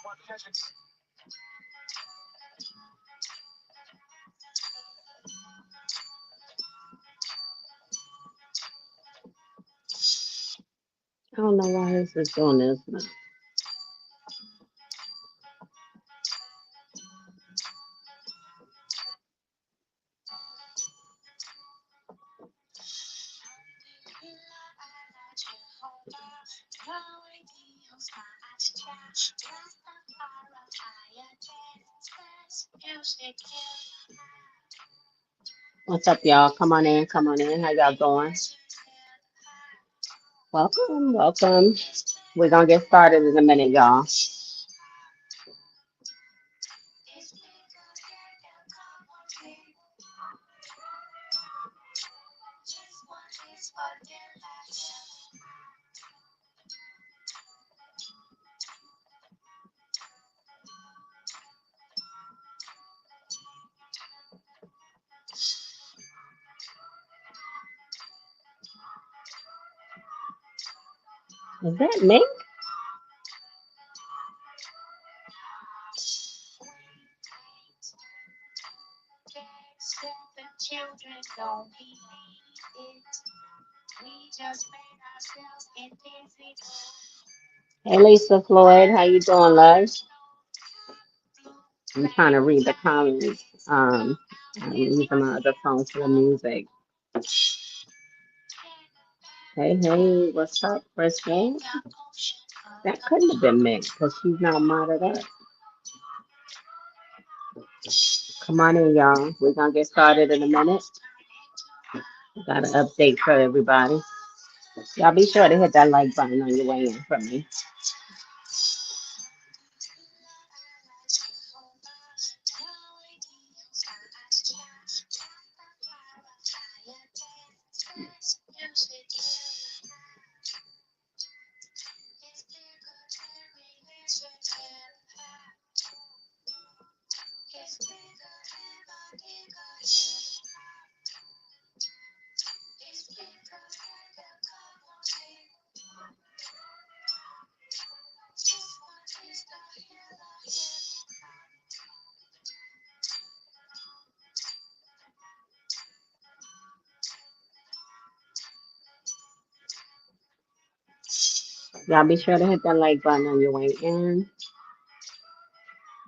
I don't know why this is doing this. What's up, y'all? Come on in. Come on in. How y'all doing? Welcome. Welcome. We're going to get started in a minute, y'all. Is that me? Hey, Lisa Floyd. How you doing, love? I'm trying to read the comments. I'm using my other phone for the music. Hey, hey, what's up, Kristen? That couldn't have been me because she's not modded up. Come on in, y'all. We're going to get started in a minute. Got an update for everybody. Y'all be sure to hit that like button on your way in for me. Y'all be sure to hit that like button on your way in.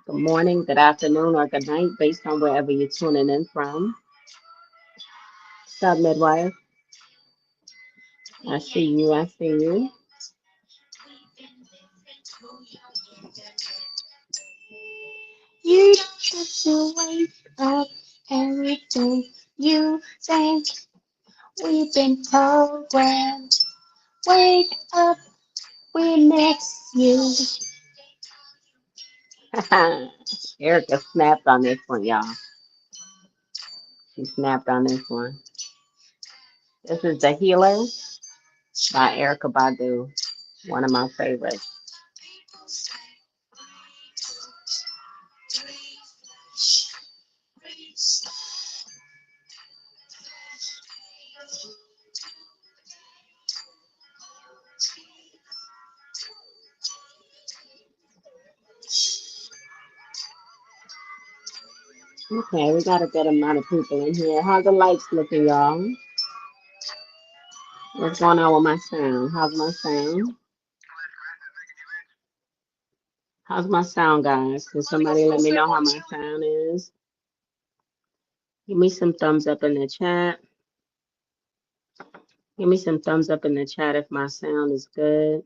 Good morning, good afternoon, or good night, based on wherever you're tuning in from. What's up, midwife? I see you. I see you. You don't have to wake up everything you think. We've been programmed. Wake up, we miss you. Erica snapped on this one, y'all. She snapped on this one. This is The Healer by Erica Badu, one of my favorites. Okay, we got a good amount of people in here. How's the lights looking, y'all? What's going on with my sound? How's my sound? How's my sound, guys? Can somebody let me know how my sound is? Give me some thumbs up in the chat. Give me some thumbs up in the chat if my sound is good.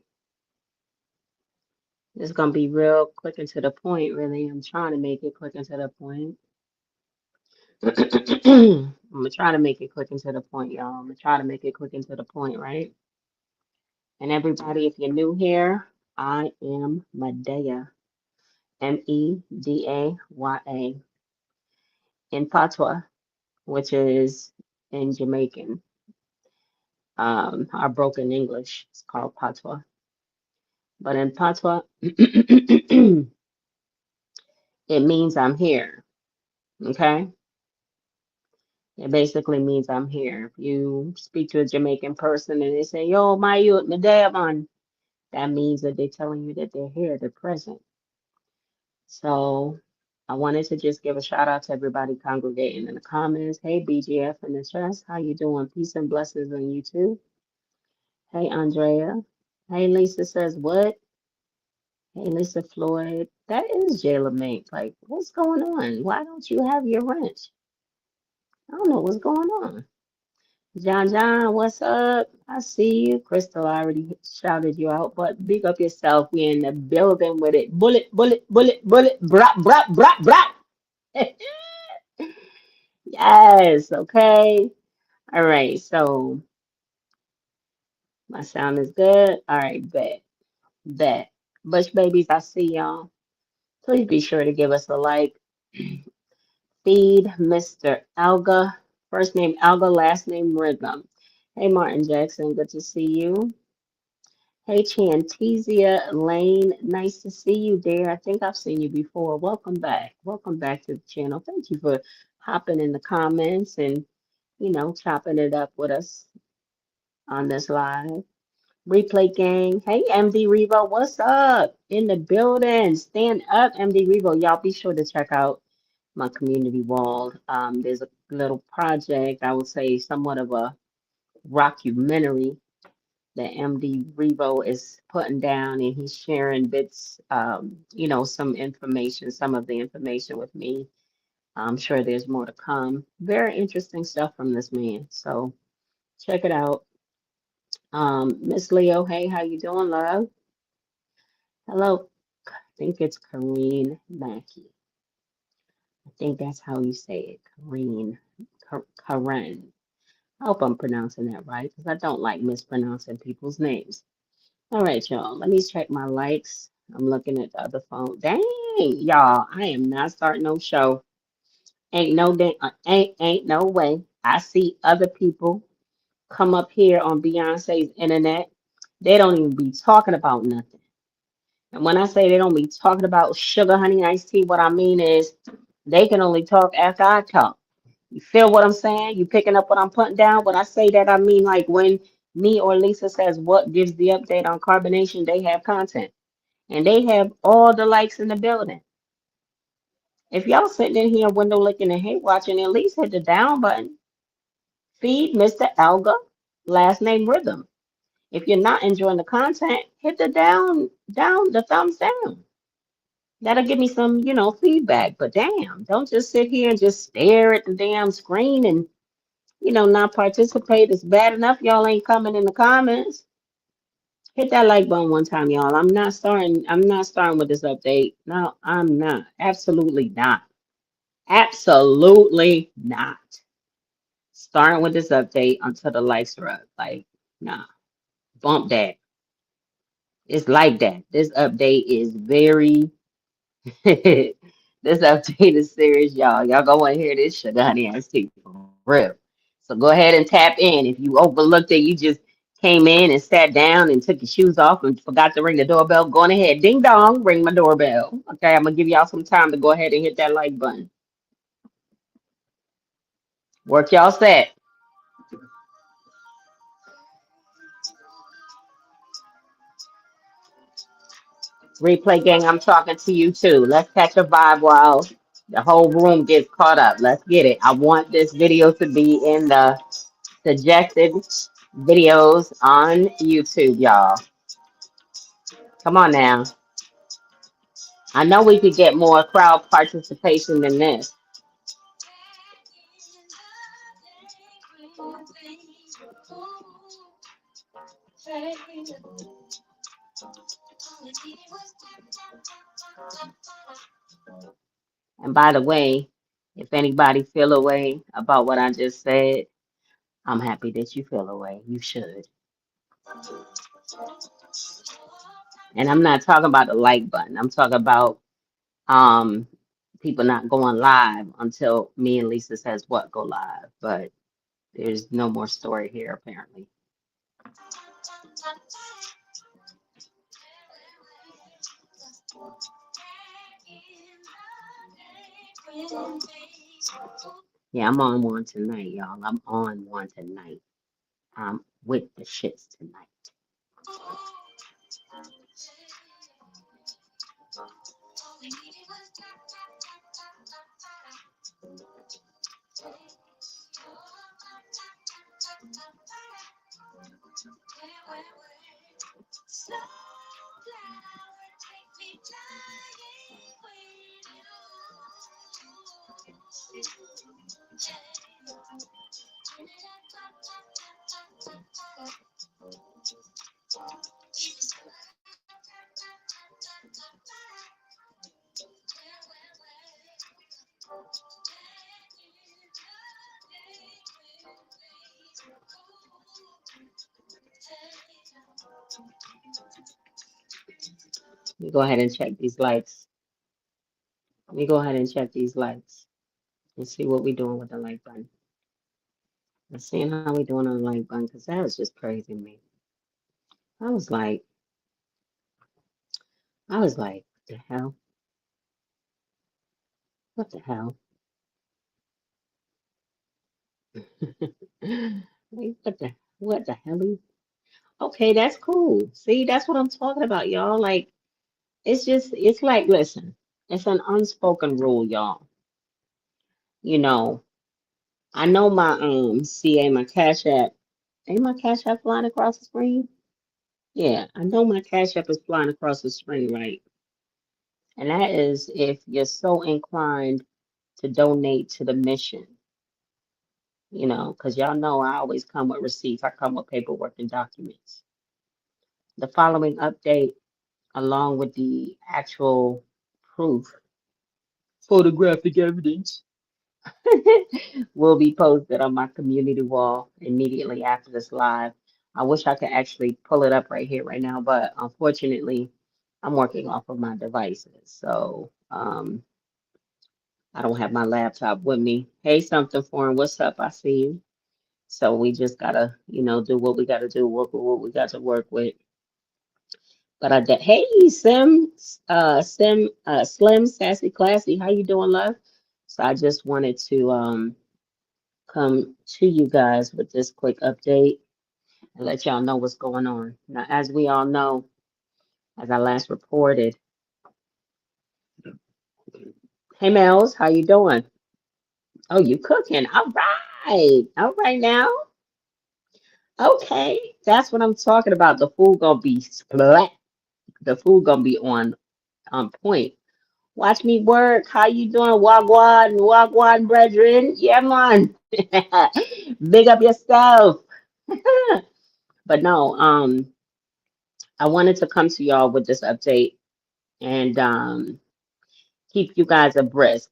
It's gonna be real quick and to the point, really. I'm trying to make it quick and to the point. I'm gonna try to make it quick and to the point, y'all. I'm gonna try to make it quick and to the point, right? And everybody, if you're new here, I am Medaya, Medaya, in Patois, which is in Jamaican. Our broken English is called Patois. But in Patois, it means I'm here. Okay? It basically means I'm here. If you speak to a Jamaican person and they say, yo, my youth, Medaya, man, that means that they're telling you that they're here, they're present. So I wanted to just give a shout out to everybody congregating in the comments. Hey BGF in the chest, how you doing? Peace and blessings on you too. Hey Andrea. Hey Lisa says what? Hey Lisa Floyd. That is Jayla Mink. Like, what's going on? Why don't you have your wrench? I don't know what's going on. John, what's up? I see you. Crystal already shouted you out, but big up yourself. We in the building with it. Bullet, brap. Yes, okay. All right, so my sound is good. All right, bet. Bush babies, I see y'all. Please be sure to give us a like. Feed Mr. Alga. First name Alga, last name Rhythm. Hey, Martin Jackson, good to see you. Hey, Chantezia Lane, nice to see you there. I think I've seen you before. Welcome back. Welcome back to the channel. Thank you for hopping in the comments and, chopping it up with us on this live. Replay gang. Hey, MD Revo, what's up? In the building. Stand up, MD Revo. Y'all be sure to check out my community wall. There's a little project, I would say somewhat of a rockumentary that MD Revo is putting down, and he's sharing bits, some information, some of the information with me. I'm sure there's more to come. Very interesting stuff from this man. So check it out. Miss Leo, hey, how you doing, love? Hello. I think it's Kareen Mackey. I think that's how you say it. Karen. I hope I'm pronouncing that right because I don't like mispronouncing people's names. All right, y'all. Let me check my likes. I'm looking at the other phone. Dang, y'all. I am not starting no show. Ain't no way. I see other people come up here on Beyonce's internet. They don't even be talking about nothing. And when I say they don't be talking about sugar, honey, iced tea, what I mean is they can only talk after I talk. You feel what I'm saying? You picking up what I'm putting down? When I say that, I mean like when me or Lisa says what gives the update on carbonation, they have content. And they have all the likes in the building. If y'all sitting in here window licking and hate watching, at least hit the down button. Feed Mr. Alga, last name Rhythm. If you're not enjoying the content, hit the the thumbs down. That'll give me some, feedback. But damn, don't just sit here and just stare at the damn screen and, not participate. It's bad enough y'all ain't coming in the comments. Hit that like button one time, y'all. I'm not starting with this update. No, I'm not. Absolutely not. Absolutely not. Starting with this update until the lights are up. Like, nah. Bump that. It's like that. This update is very this update is serious, y'all. Y'all go and hear this shit, honey. I see for real. So go ahead and tap in. If you overlooked it, you just came in and sat down and took your shoes off and forgot to ring the doorbell. Go on ahead, ding dong, ring my doorbell. Okay, I'm gonna give y'all some time to go ahead and hit that like button. Work y'all set. Replay gang, I'm talking to you too. Let's catch a vibe while the whole room gets caught up. Let's get it. I want this video to be in the suggested videos on YouTube, y'all. Come on now. I know we could get more crowd participation than this. And by the way, if anybody feel a way about what I just said, I'm happy that you feel a way. You should. And I'm not talking about the like button. I'm talking about um people not going live until me and Lisa says what go live. But there's no more story here apparently. Yeah, I'm on one tonight, y'all. I'm on one tonight. I'm with the shits tonight. Let me go ahead and check these likes. Let me go ahead and check these likes and see what we're doing with the like button. Let's see how we doing on the like button because that was just crazy to me. I was like, what the hell? What the hell? Like, what the hell? Okay, that's cool. See, that's what I'm talking about, y'all. Like, it's like, listen, it's an unspoken rule, y'all. You know, I know my CA, my Cash App, ain't my Cash App flying across the screen? Yeah, I know my Cash App is flying across the screen, right? And that is if you're so inclined to donate to the mission, because y'all know I always come with receipts, I come with paperwork and documents. The following update, along with the actual proof, photographic evidence, will be posted on my community wall immediately after this live. I wish I could actually pull it up right here, right now, but unfortunately, I'm working off of my devices. So I don't have my laptop with me. Hey, something foreign, what's up? I see you. So we just gotta, do what we gotta do, work with what we got to work with. But I did. Hey, Slim, Sassy, Classy, how you doing, love? So I just wanted to come to you guys with this quick update and let y'all know what's going on. Now, as we all know, as I last reported, hey, Mels, how you doing? Oh, you cooking? All right now. Okay, that's what I'm talking about. The food gonna be splat. The food gonna be on point. Watch me work. How you doing? Wagwan, wagwan, brethren. Yeah, man. Big up yourself. But no, I wanted to come to y'all with this update and keep you guys abreast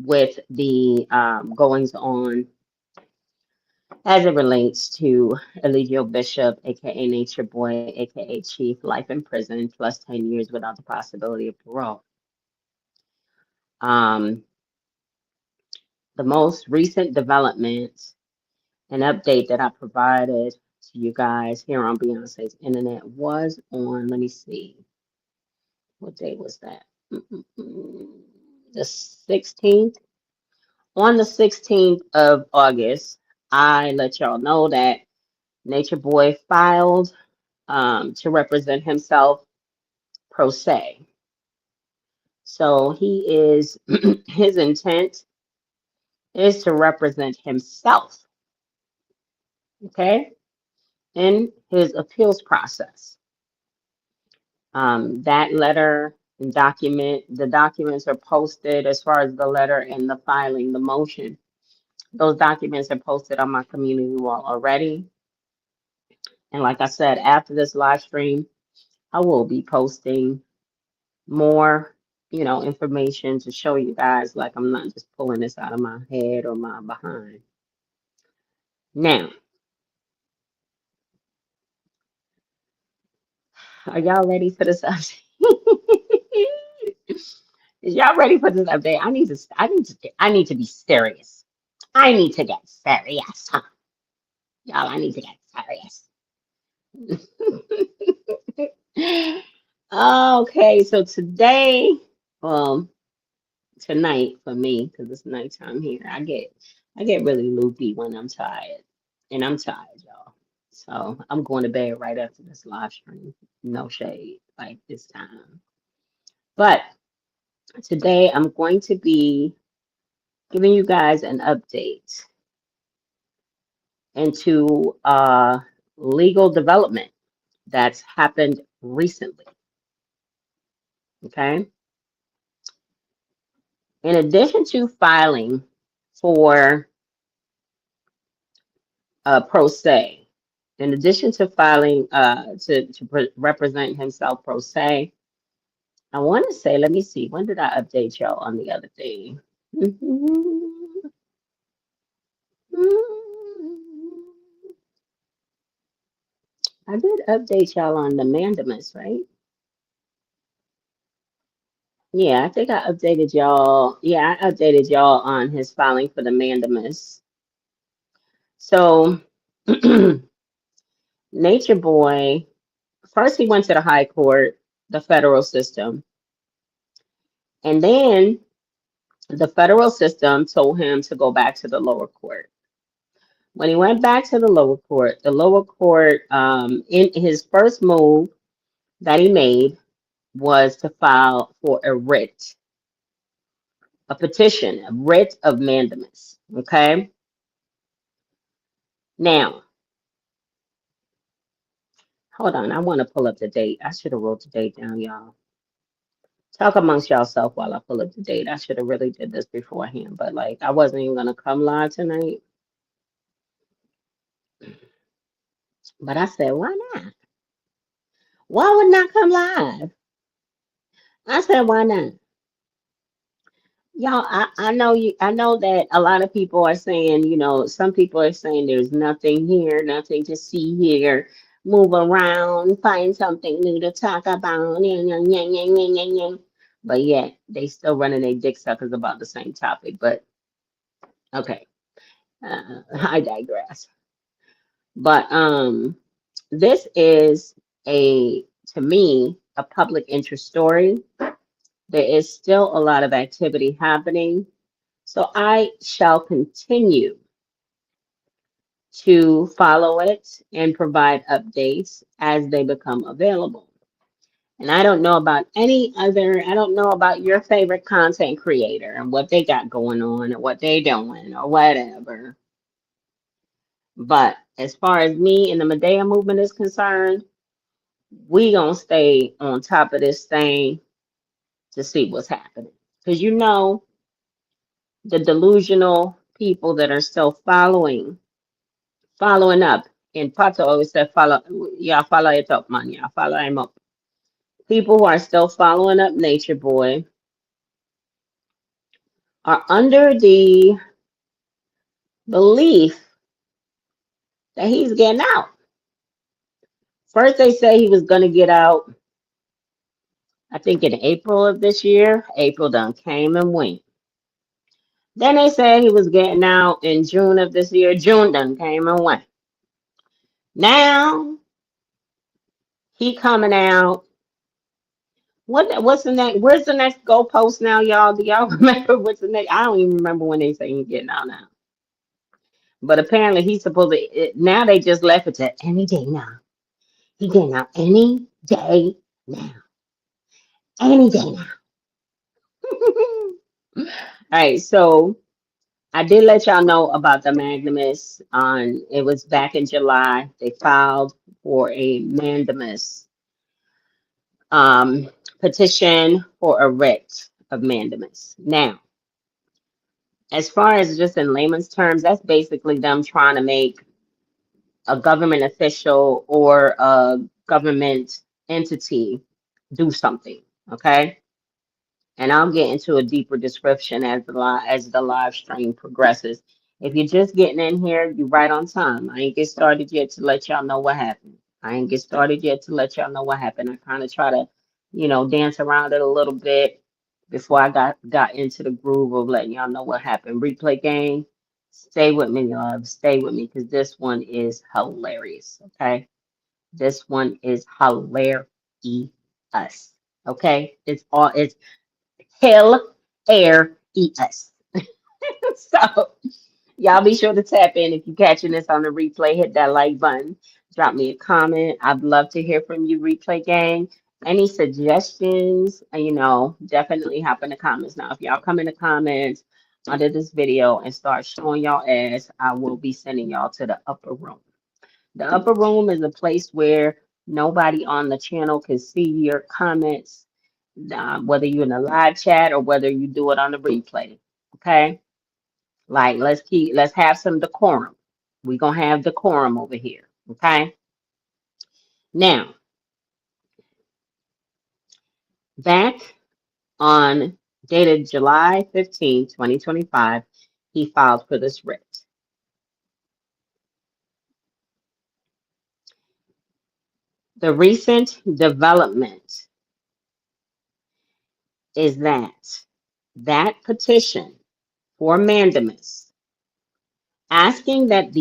with the goings on as it relates to Eligio Bishop, aka Nature Boy, aka Chief, life in prison plus 10 years without the possibility of parole. Um, the most recent development and update that I provided to you guys here on Beyonce's Internet was on, let me see, what day was that? The 16th. On the 16th of August, I let y'all know that Nature Boy filed to represent himself pro se. So he is, his intent is to represent himself, okay, in his appeals process. That letter and the documents are posted as far as the letter and the filing, the motion. Those documents are posted on my community wall already. And like I said, after this live stream, I will be posting more, information to show you guys like I'm not just pulling this out of my head or my behind. Now, are y'all ready for this update? Is y'all ready for this update? I need to be serious. I need to get serious, huh? Y'all, I need to get serious. Okay, so today, well, tonight for me, because it's nighttime here, I get really loopy when I'm tired. And I'm tired, y'all. So I'm going to bed right after this live stream. No shade, like this time. But Today, I'm going to be giving you guys an update into legal development that's happened recently. Okay. In addition to filing for pro se, in addition to filing to represent himself pro se, I want to say, let me see, when did I update y'all on the other thing? I did update y'all on the mandamus, right? Yeah, I think I updated y'all. Yeah, I updated y'all on his filing for the mandamus. So, Nature Boy, first he went to the high court, the federal system, and then the federal system told him to go back to the lower court. When he went back to the lower court, in his first move that he made was to file for a writ, a petition, a writ of mandamus. Okay. Now, hold on. I want to pull up the date. I should have wrote the date down, y'all. Talk amongst yourself while I pull up the date. I should have really did this beforehand, but like I wasn't even gonna come live tonight. But I said, why not? Why would not come live? I said, why not? Y'all, I know you. I know that a lot of people are saying, some people are saying there's nothing here, nothing to see here. Move around, find something new to talk about. But yet they still running their dick suckers about the same topic. But okay, I digress. But this is to me, a public interest story. There is still a lot of activity happening. So I shall continue to follow it and provide updates as they become available. And I don't know about I don't know about your favorite content creator and what they got going on or what they doing or whatever. But as far as me and the Medaya movement is concerned, we gonna stay on top of this thing to see what's happening. Because the delusional people that are still following up. And Pato always said, follow it up, man. Y'all follow him up. People who are still following up Nature Boy are under the belief that he's getting out. First, they say he was going to get out, I think in April of this year. April done came and went. Then they said he was getting out in June of this year. June done came and went. Now he coming out. What's the next? Where's the next goalpost now, y'all? Do y'all remember what's the next? I don't even remember when they say he's getting out now. But apparently he's supposed to. Now they just left it to any day now. He getting out any day now. Any day now. All right, so I did let y'all know about the mandamus. On it was back in July. They filed for a mandamus um, petition for a writ of mandamus. Now, as far as just in layman's terms, that's basically them trying to make a government official or a government entity do something. Okay. And I'll get into a deeper description as the live stream progresses. If you're just getting in here, you're right on time. I ain't get started yet to let y'all know what happened. I ain't get started yet to let y'all know what happened. I kind of try to, dance around it a little bit before I got into the groove of letting y'all know what happened. Replay game, stay with me, love. Stay with me because this one is hilarious. Okay, this one is hilarious. Okay, it's hell, air, eat us. So y'all be sure to tap in if you're catching this on the replay. Hit that like button. Drop me a comment. I'd love to hear from you, replay gang. Any suggestions, definitely hop in the comments. Now, if y'all come in the comments under this video and start showing y'all ass, I will be sending y'all to the upper room. The upper room is a place where nobody on the channel can see your comments, whether you're in a live chat or whether you do it on the replay. Okay? Like let's have some decorum. We're gonna have decorum over here. Okay. Now, back on dated July 15, 2025, he filed for this writ. The recent development is that petition for mandamus asking that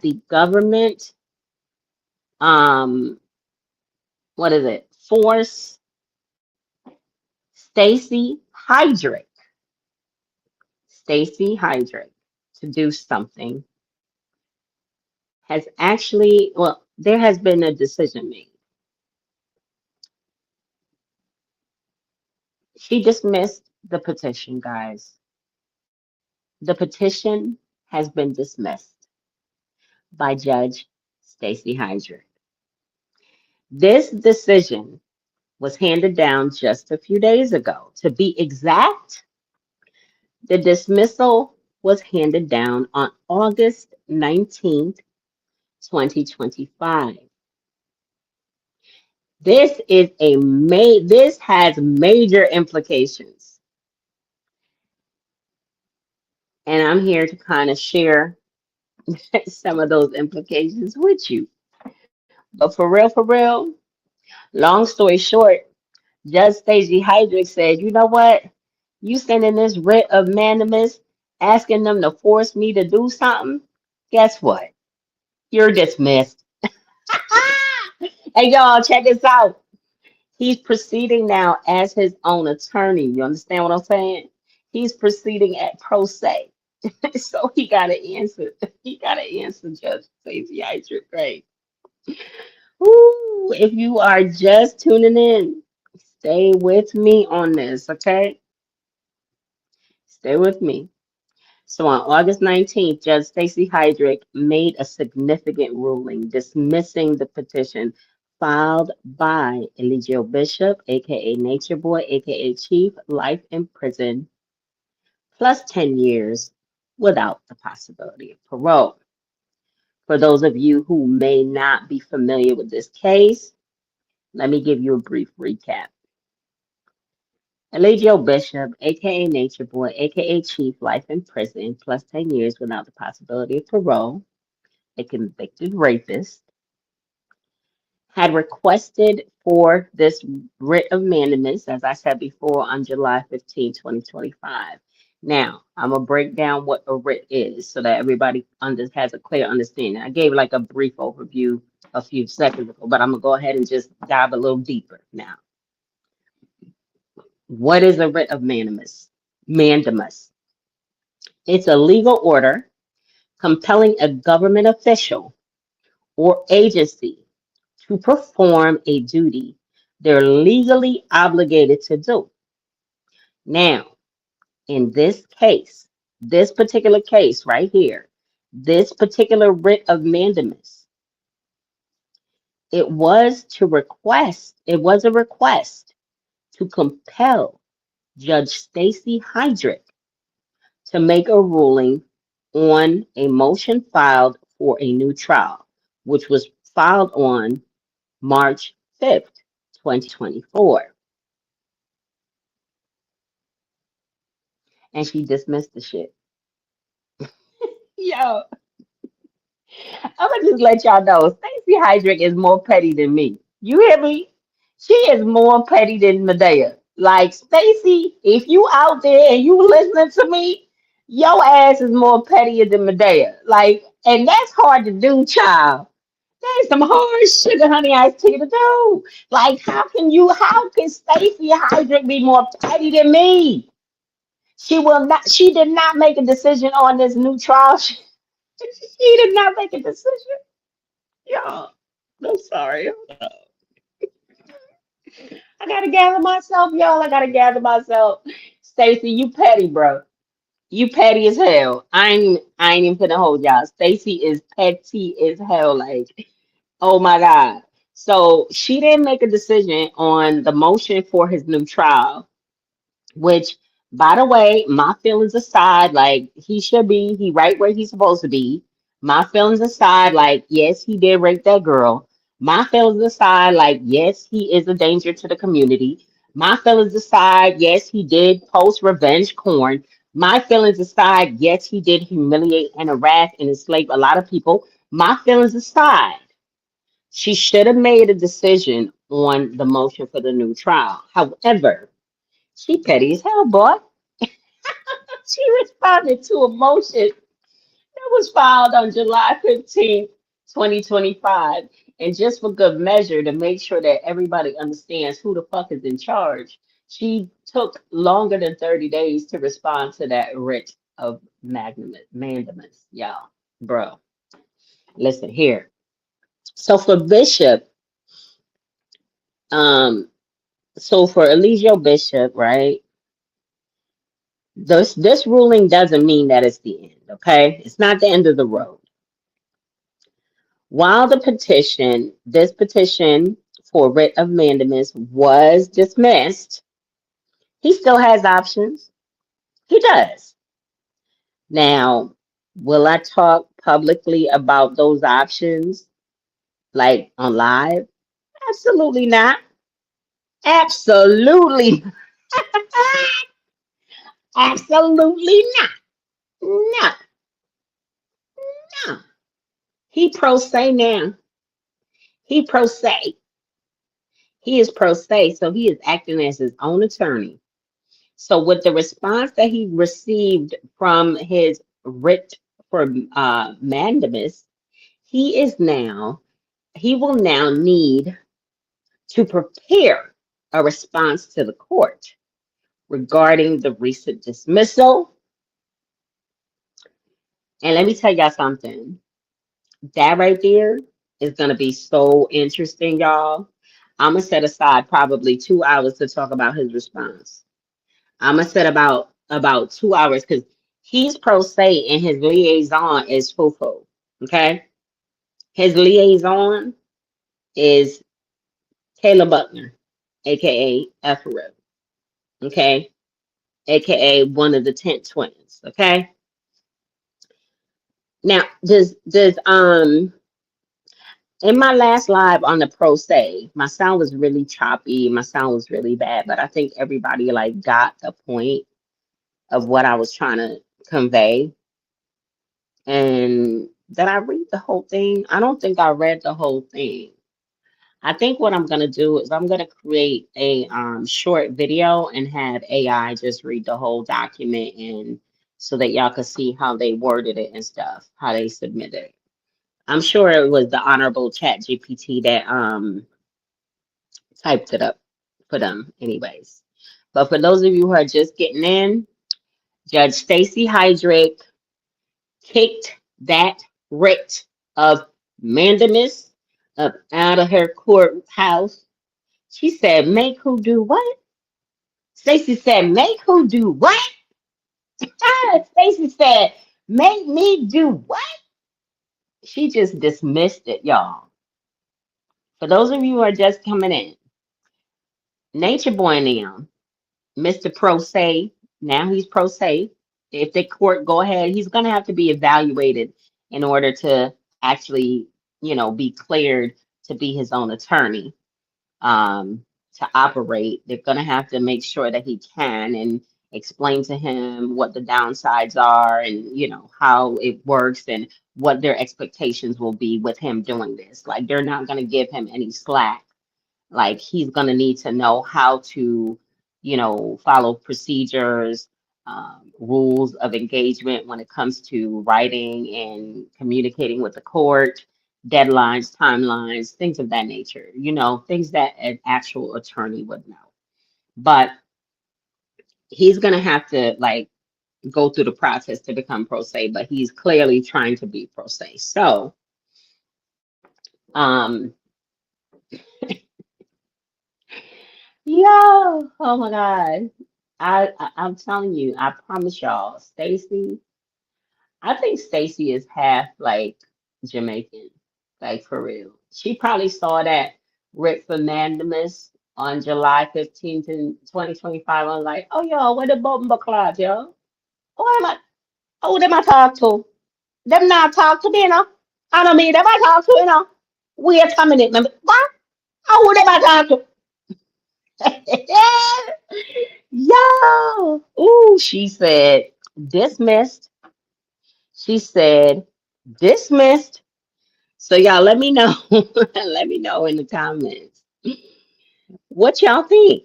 the government, um, what is it, force Stacey Hydrick to do something has actually, well, there has been a decision made. She dismissed the petition, guys. The petition has been dismissed by Judge Stacey Hydrick. This decision was handed down just a few days ago. To be exact, the dismissal was handed down on August 19th, 2025. This has major implications. And I'm here to kind of share some of those implications with you. But for real, long story short, Judge Stacey Hydrick said, you know what? You sending this writ of mandamus, asking them to force me to do something. Guess what? You're dismissed. Hey, y'all, check this out. He's proceeding now as his own attorney. You understand what I'm saying? He's proceeding at pro se. So he got to answer. He got to answer Judge Stacey Hydrick. Great. Woo, if you are just tuning in, stay with me on this, okay? Stay with me. So on August 19th, Judge Stacey Hydrick made a significant ruling dismissing the petition filed by Eligio Bishop, aka Nature Boy, aka Chief, life in prison, plus 10 years without the possibility of parole. For those of you who may not be familiar with this case, let me give you a brief recap. Eligio Bishop, aka Nature Boy, aka Chief, life in prison, plus 10 years without the possibility of parole, a convicted rapist, had requested for this writ of mandamus, as I said before, on July 15, 2025. Now, I'm going to break down what a writ is so that everybody has a clear understanding. I gave like a brief overview a few seconds ago, but I'm going to go ahead and just dive a little deeper now. What is a writ of mandamus? Mandamus. It's a legal order compelling a government official or agency to perform a duty they're legally obligated to do. Now, in this particular case right here, this particular writ of mandamus, it was a request to compel Judge Stacey Hydrick to make a ruling on a motion filed for a new trial, which was filed on March 5th, 2024. And she dismissed the shit. Yo, I'm gonna just let y'all know Stacey Hydrick is more petty than me. You hear me? She is more petty than Medaya. Like Stacey, if you out there and you listening to me, your ass is more pettier than Medaya. Like, and that's hard to do, child. That's some hard sugar honey iced tea to do. Like, how can Stacey Hydrick be more petty than me? She did not make a decision on this new trial. She did not make a decision. Y'all. I'm sorry. I gotta gather myself, y'all. I gotta gather myself. Stacy, you petty, bro. You petty as hell. I ain't even finna hold y'all. Stacy is petty as hell. Like, oh my God. So she didn't make a decision on the motion for his new trial, which, by the way, my feelings aside, like he right where he's supposed to be. My feelings aside, like yes, he did rape that girl. My feelings aside, like yes, he is a danger to the community. My feelings aside, yes, he did post revenge porn. My feelings aside, yes, he did humiliate and harass and enslave a lot of people. My feelings aside, she should have made a decision on the motion for the new trial. However, she petty as hell, boy. She responded to a motion that was filed on July 15th, 2025. And just for good measure, to make sure that everybody understands who the fuck is in charge, she took longer than 30 days to respond to that writ of mandamus. Y'all, bro, listen here. So for Bishop, um, so for Eligio Bishop, right? This ruling doesn't mean that it's the end, okay? It's not the end of the road. While this petition for writ of mandamus was dismissed, he still has options. He does. Now, will I talk publicly about those options, like on live? Absolutely not. Absolutely, absolutely not. No, no. He pro se now. He pro se. He is pro se, so he is acting as his own attorney. So with the response that he received from his writ for mandamus, he will now need to prepare a response to the court regarding the recent dismissal. And let me tell y'all something. That right there is going to be so interesting, y'all. I'm going to set aside probably 2 hours to talk about his response. I'm gonna set about 2 hours because he's pro se and his liaison is Fufu. Okay, his liaison is Taylor Buckner, aka Ephraim. Okay, aka one of the tent twins. Okay, now does in my last live on the pro se, my sound was really choppy. My sound was really bad, but I think everybody like got the point of what I was trying to convey. And did I read the whole thing? I don't think I read the whole thing. I think what I'm gonna do is I'm gonna create a short video and have AI just read the whole document and so that y'all can see how they worded it and stuff, how they submitted it. I'm sure it was the honorable Chat GPT that typed it up for them anyways. But for those of you who are just getting in, Judge Stacy Hydrick kicked that writ of mandamus up out of her courthouse. She said, make who do what? Stacy said, make who do what? Stacy said, make me do what? She just dismissed it, y'all. For those of you who are just coming in, Nature Boy now, Mr. Pro Se, now he's Pro Se. If the court go ahead, he's going to have to be evaluated in order to actually, be cleared to be his own attorney, to operate. They're going to have to make sure that he can and explain to him what the downsides are and, how it works and what their expectations will be with him doing this. Like, they're not going to give him any slack. Like, he's going to need to know how to, follow procedures, rules of engagement when it comes to writing and communicating with the court, deadlines, timelines, things of that nature, things that an actual attorney would know. But he's going to have to, like, go through the process to become pro se, but he's clearly trying to be pro se. So, Yo, oh my God. I'm telling you, I promise y'all, Stacy, I think Stacy is half like Jamaican, like for real. She probably saw that writ for mandamus on July 15th in 2025. I was like, oh yo, where the bomba clock, yo? Who am I? Who them I talk to? Them not talk to me, you know? I don't mean them I talk to, you know? We are coming in. What? Who them I talk to? Yo! Ooh, she said dismissed. She said dismissed. So y'all let me know. Let me know in the comments what y'all think.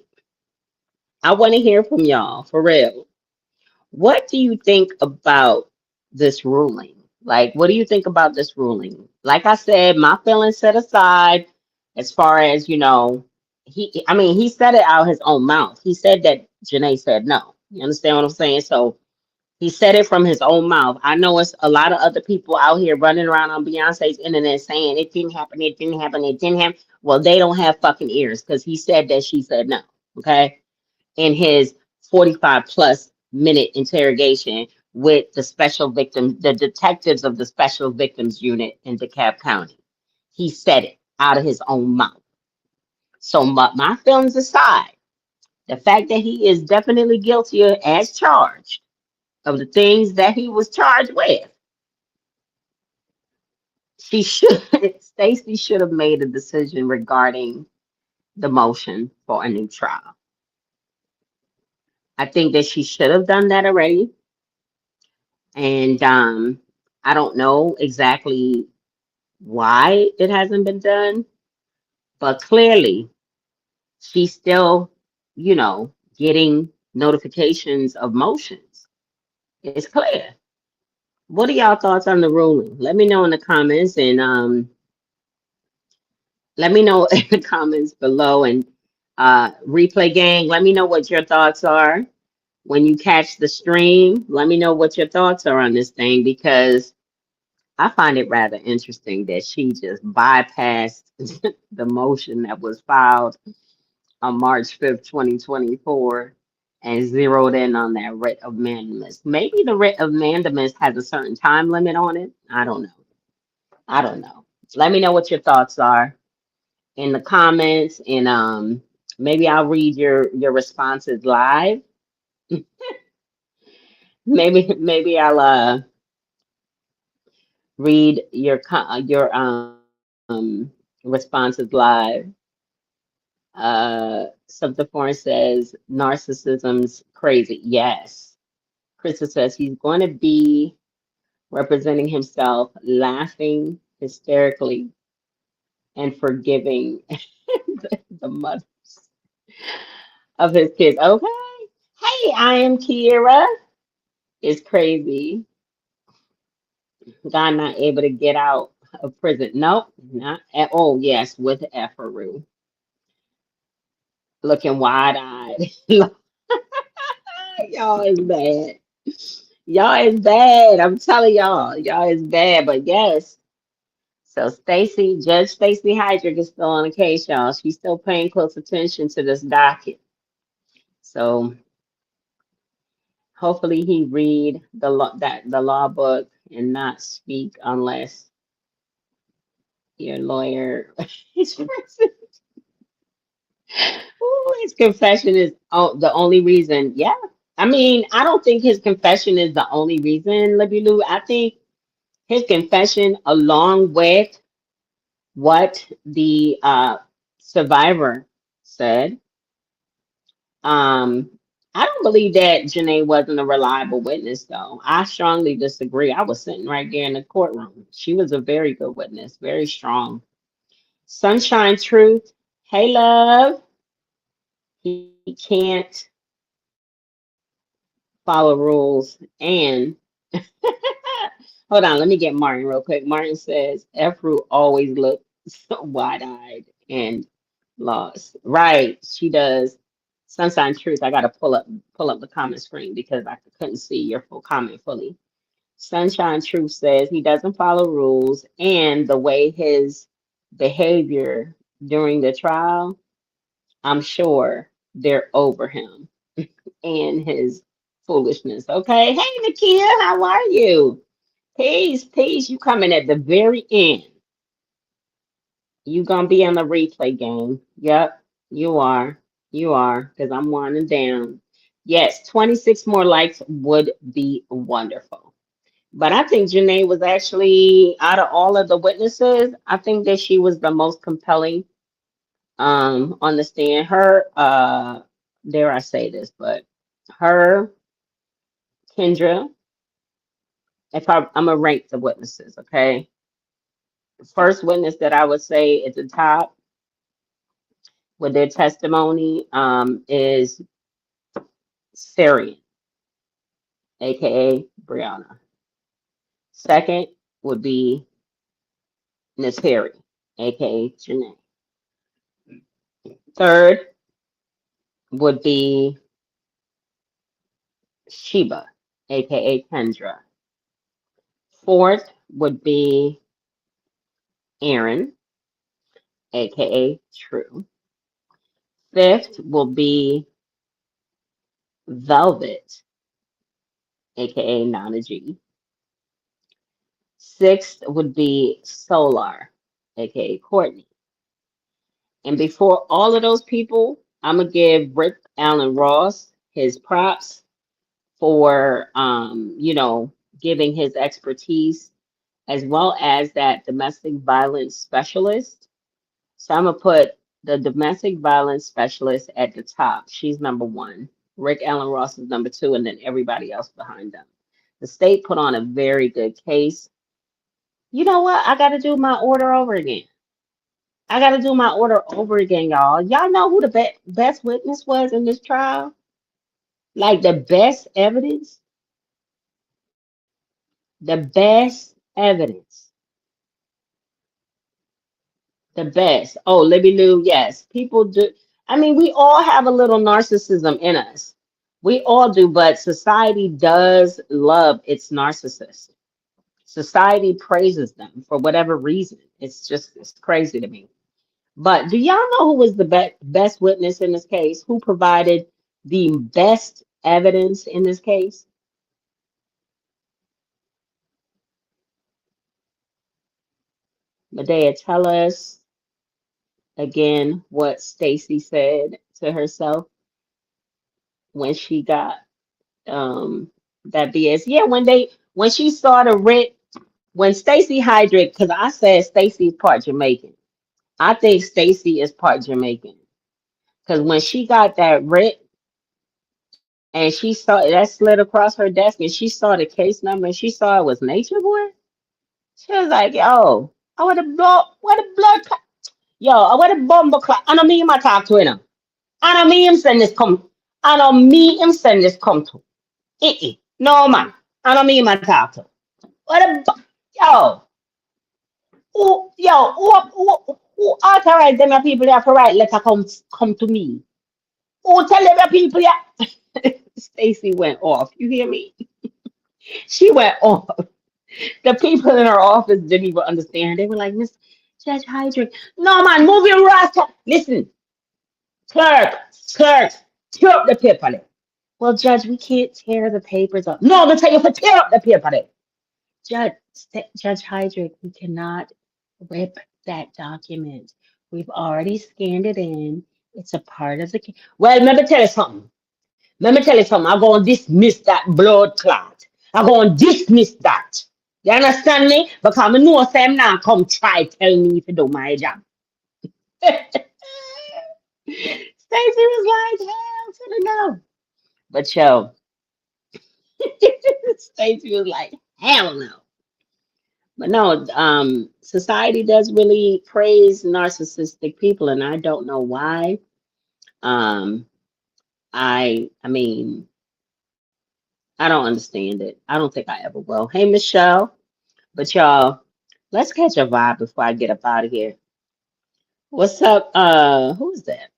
I want to hear from y'all for real. What do you think about this ruling? Like, what do you think about this ruling? Like I said, my feelings set aside as far as, I mean, he said it out his own mouth. He said that Janae said no. You understand what I'm saying? So he said it from his own mouth. I know it's a lot of other people out here running around on Beyonce's internet saying it didn't happen, it didn't happen, it didn't happen. Well, they don't have fucking ears because he said that she said no. Okay. In his 45 plus minute interrogation with the special victim, the detectives of the special victims unit in DeKalb County. He said it out of his own mouth. So my feelings aside, the fact that he is definitely guilty as charged of the things that he was charged with, she should Stacy should have made a decision regarding the motion for a new trial. I think that she should have done that already. And I don't know exactly why it hasn't been done, but clearly she's still, getting notifications of motions. It's clear. What are y'all thoughts on the ruling? Let me know in the comments and let me know in the comments below and replay gang. Let me know what your thoughts are when you catch the stream. Let me know what your thoughts are on this thing because I find it rather interesting that she just bypassed the motion that was filed on March 5th, 2024, and zeroed in on that writ of mandamus. Maybe the writ of mandamus has a certain time limit on it. I don't know. I don't know. Let me know what your thoughts are in the comments, and maybe I'll read your responses live. Maybe I'll read your responses live. Something foreign says narcissism's crazy. Yes. Krista says he's going to be representing himself, laughing hysterically and forgiving the mothers of his kids. Okay. Hey, I am Kiera. It's crazy. God not able to get out of prison. Nope, not at all. Yes, with Efferu. Looking wide eyed. Y'all is bad. Y'all is bad. I'm telling y'all. Y'all is bad. But yes. So Judge Stacy Hydrick is still on the case, y'all. She's still paying close attention to this docket. So hopefully he read the law book and not speak unless your lawyer Ooh, his confession is the only reason. Yeah. I mean, I don't think his confession is the only reason, Libby Lou. I think his confession, along with what the survivor said, um, I don't believe that Janae wasn't a reliable witness, though. I strongly disagree. I was sitting right there in the courtroom. She was a very good witness, very strong. Sunshine Truth. Hey, love. He can't follow rules and hold on, let me get Martin real quick. Martin says Efru always looks so wide-eyed and lost. Right, she does. Sunshine Truth. I gotta pull up the comment screen because I couldn't see your full comment fully. Sunshine Truth says he doesn't follow rules and the way his behavior during the trial, I'm sure they're over him and his foolishness. Okay. Hey, Nakia, how are you? Peace, peace. You coming at the very end. You gonna be on the replay game. Yep, you are. You are, because I'm winding down. Yes, 26 more likes would be wonderful. But I think Janae was actually, out of all of the witnesses, I think that she was the most compelling on the stand. Her, dare I say this, but her, Kendra, I'm gonna rank the witnesses, okay? First witness that I would say at the top with their testimony is Syrian, aka Brianna. Second would be Nateri, aka Janae. Third would be Sheba, aka Kendra. Fourth would be Aaron, aka True. Fifth will be Velvet, aka Nana G. Sixth would be Solar, aka Courtney. And before all of those people, I'm gonna give Rick Allen Ross his props for giving his expertise as well as that domestic violence specialist. So I'm gonna put the domestic violence specialist at the top. She's number one. Rick Allen Ross is number two, and then everybody else behind them. The state put on a very good case. You know what? I got to do my order over again. I got to do my order over again, y'all. Y'all know who the best witness was in this trial? Like the best evidence? The best evidence. The best. Oh, Libby Lou, yes. People do. I mean, we all have a little narcissism in us. We all do, but society does love its narcissists. Society praises them for whatever reason. It's crazy to me. But do y'all know who was the best witness in this case? Who provided the best evidence in this case? Medaya, tell us again what Stacy said to herself when she got that BS. Yeah, when she saw the writ, when Stacy Hydrick, because I said Stacy's part Jamaican. I think Stacy is part Jamaican. Because when she got that writ and she saw that slid across her desk and she saw the case number and she saw it was Nature Boy, she was like, yo, I would have blood yo, I would have bomb clock. I know me him I talk to him. I know me him send this come. I know me him send this come to. No man. I know me him I talk to. What a yo, who authorized them people there to write letter come to me? Who tell them people there? Stacy went off. You hear me? She went off. The people in her office didn't even understand. They were like, Miss Judge Hydrick, no man, move your rasta. Listen, clerk, clerk, tear up the paper there. Well, Judge, we can't tear the papers up. No, I'm gonna tell you to tear up the paper there. Judge Hydrick, we cannot rip that document. We've already scanned it in. It's a part of the case. Well, let me tell you something. Let me tell you something. I'm going to dismiss that blood clot. I'm going to dismiss that. You understand me? Because I know Sam now come try tell me to do my job. Stacey was like, hell to the no. But yo, Stacey was like, hell no. But no, society does really praise narcissistic people, and I don't know why. Um, I mean, I don't understand it. I don't think I ever will. Hey, Michelle. But y'all, let's catch a vibe before I get up out of here. What's up? Who's that?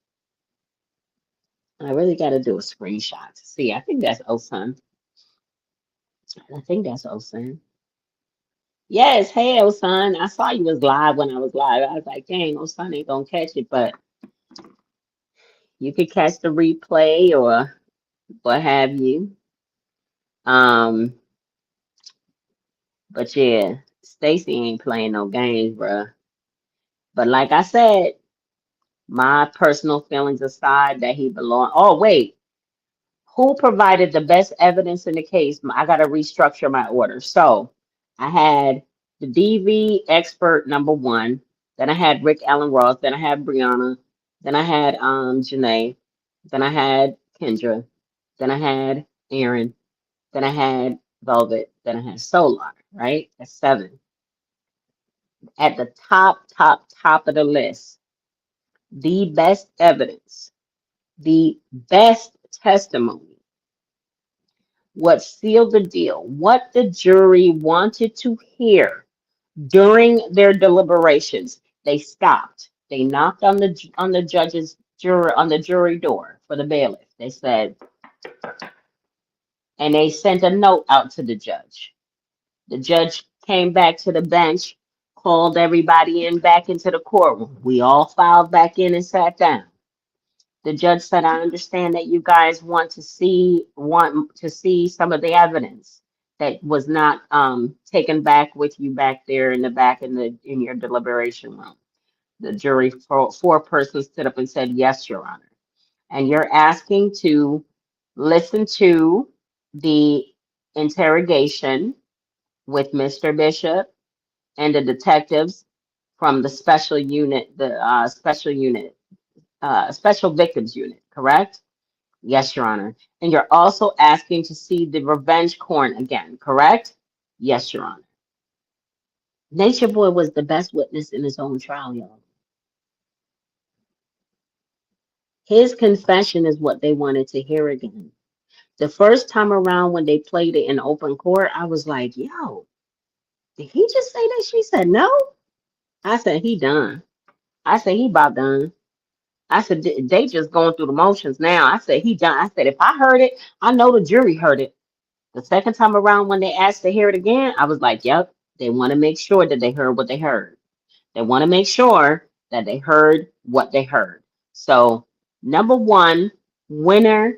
I really got to do a screenshot to see. I think that's Osun. I think that's Osun. Yes, hey Osun. I saw you was live when I was live. I was like, dang, Osun ain't gonna catch it. But You could catch the replay or what have you. Um, but yeah, Stacy ain't playing no games, bruh. But like I said, my personal feelings aside that he belonged. Oh, wait. Who provided the best evidence in the case? I got to restructure my order. So I had the DV expert number one. Then I had Rick Allen Ross. Then I had Brianna. Then I had Janae. Then I had Kendra. Then I had Aaron. Then I had Velvet. Then I had Solar, right? That's seven. At the top of the list, the best evidence, the best testimony, what sealed the deal, what the jury wanted to hear during their deliberations. They stopped. They knocked on the judge's juror on the jury door for the bailiff. They said, and they sent a note out to the judge. The judge came back to the bench, called everybody in back into the courtroom. We all filed back in and sat down. The judge said, I understand that you guys want to see some of the evidence that was not taken back with you back there in the back in your deliberation room. The jury, four persons stood up and said, yes, Your Honor. And you're asking to listen to the interrogation with Mr. Bishop and the detectives from the special unit, special victims unit, correct? Yes, Your Honor. And you're also asking to see the revenge corn again, correct? Yes, Your Honor. Nature Boy was the best witness in his own trial, y'all. His confession is what they wanted to hear again. The first time around when they played it in open court, I was like, yo, did he just say that? She said no. I said, he done. I said, he about done. I said, they just going through the motions now. I said, he done. I said, if I heard it, I know the jury heard it. The second time around when they asked to hear it again, I was like, yep, they want to make sure that they heard what they heard. They want to make sure that they heard what they heard. So, number one, winner,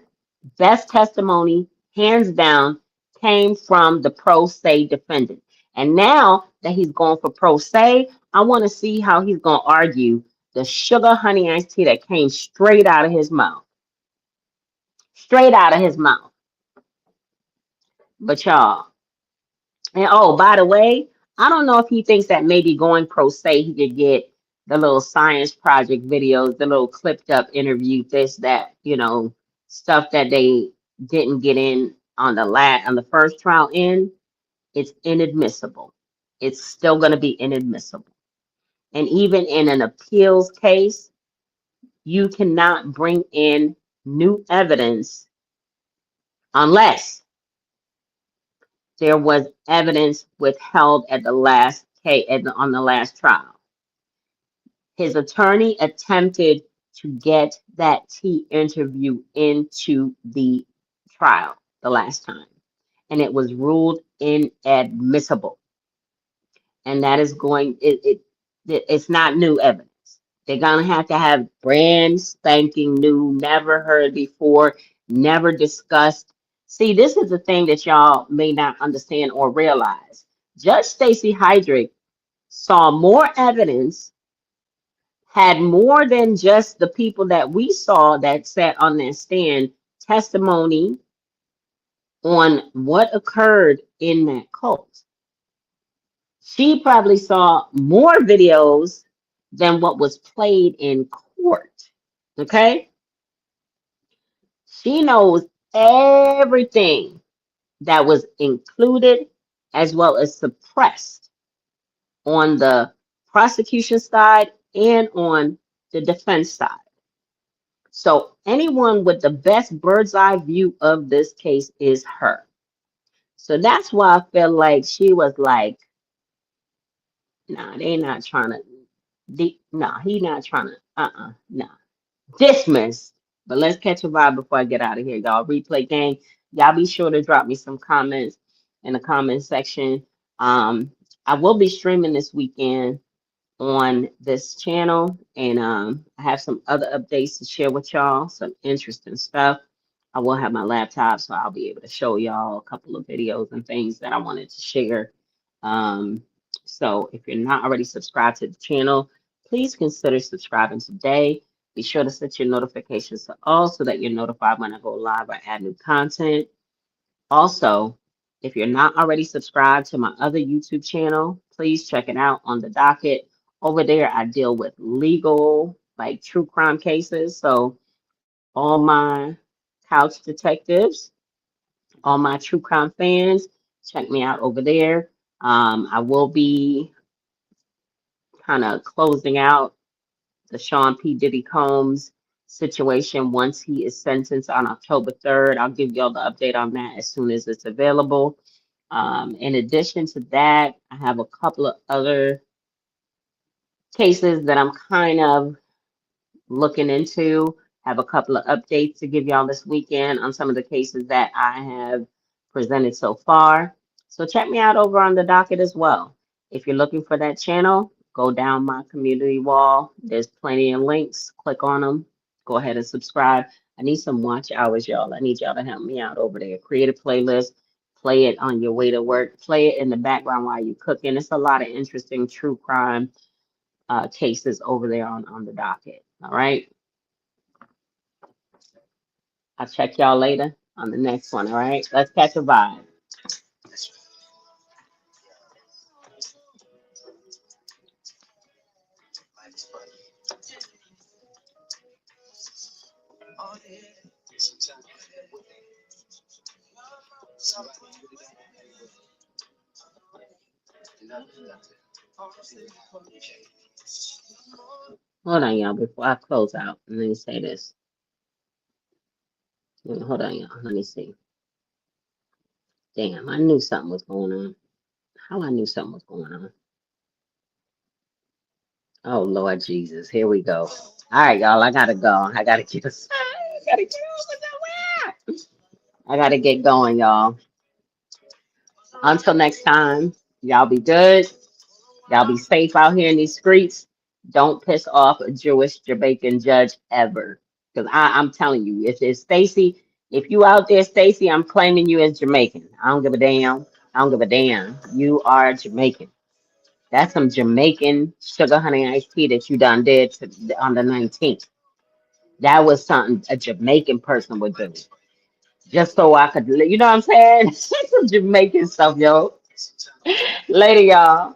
best testimony, hands down, came from the pro se defendant. And now that he's going for pro se, I want to see how he's going to argue the sugar honey iced tea that came straight out of his mouth. Straight out of his mouth. But y'all, and oh, by the way, I don't know if he thinks that maybe going pro se, he could get the little science project videos, the little clipped up interview, this, that, stuff that they didn't get in on the first trial in. It's inadmissible. It's still going to be inadmissible. And even in an appeals case, you cannot bring in new evidence unless there was evidence withheld at the last case on the last trial. His attorney attempted to get that T interview into the trial the last time, and it was ruled inadmissible. And that is it's not new evidence. They're gonna have to have brand spanking new, never heard before, never discussed. See, this is the thing that y'all may not understand or realize. Judge Stacey Heydrich saw more evidence, had more than just the people that we saw that sat on that stand testimony on what occurred in that cult. She probably saw more videos than what was played in court. Okay? She knows everything that was included as well as suppressed on the prosecution side and on the defense side. So anyone with the best bird's eye view of this case is her. So that's why I feel like she was like, nah, they not trying to, nah, he not trying to, nah. Dismissed. But let's catch a vibe before I get out of here, y'all. Replay gang. Y'all be sure to drop me some comments in the comment section. I will be streaming this weekend. on this channel, and I have some other updates to share with y'all, some interesting stuff. I will have my laptop, so I'll be able to show y'all a couple of videos and things that I wanted to share. Um, so if you're not already subscribed to the channel, please consider subscribing today. Be sure to set your notifications to all so that you're notified when I go live or add new content. Also, if you're not already subscribed to my other YouTube channel, please check it out on the docket. Over there, I deal with legal, like true crime cases. So, all my couch detectives, all my true crime fans, check me out over there. I will be kind of closing out the Sean P. Diddy Combs situation once he is sentenced on October 3rd. I'll give y'all the update on that as soon as it's available. In addition to that, I have a couple of other cases that I'm kind of looking into. Have a couple of updates to give y'all this weekend on some of the cases that I have presented so far. So check me out over on the docket as well. If you're looking for that channel, go down my community wall. There's plenty of links. Click on them. Go ahead and subscribe. I need some watch hours, y'all. I need y'all to help me out over there. Create a playlist. Play it on your way to work. Play it in the background while you're cooking. It's a lot of interesting true crime cases over there on the docket. All right. I'll check y'all later on the next one. All right. Let's catch a vibe. Hold on, y'all, before I close out. Let me say this. Hold on, y'all. Let me see. Damn, I knew something was going on. How I knew something was going on. Oh, Lord Jesus. Here we go. All right, y'all. I gotta go. I gotta get us. I gotta get over somewhere. I gotta get going, y'all. Until next time, y'all be good. Y'all be safe out here in these streets. Don't piss off a Jewish Jamaican judge ever. Because I'm telling you, if it's Stacy, if you out there, Stacy, I'm claiming you as Jamaican. I don't give a damn. I don't give a damn. You are Jamaican. That's some Jamaican sugar honey iced tea that you done did on the 19th. That was something a Jamaican person would do. Just so I could, you know what I'm saying? Some Jamaican stuff, yo. Later, y'all.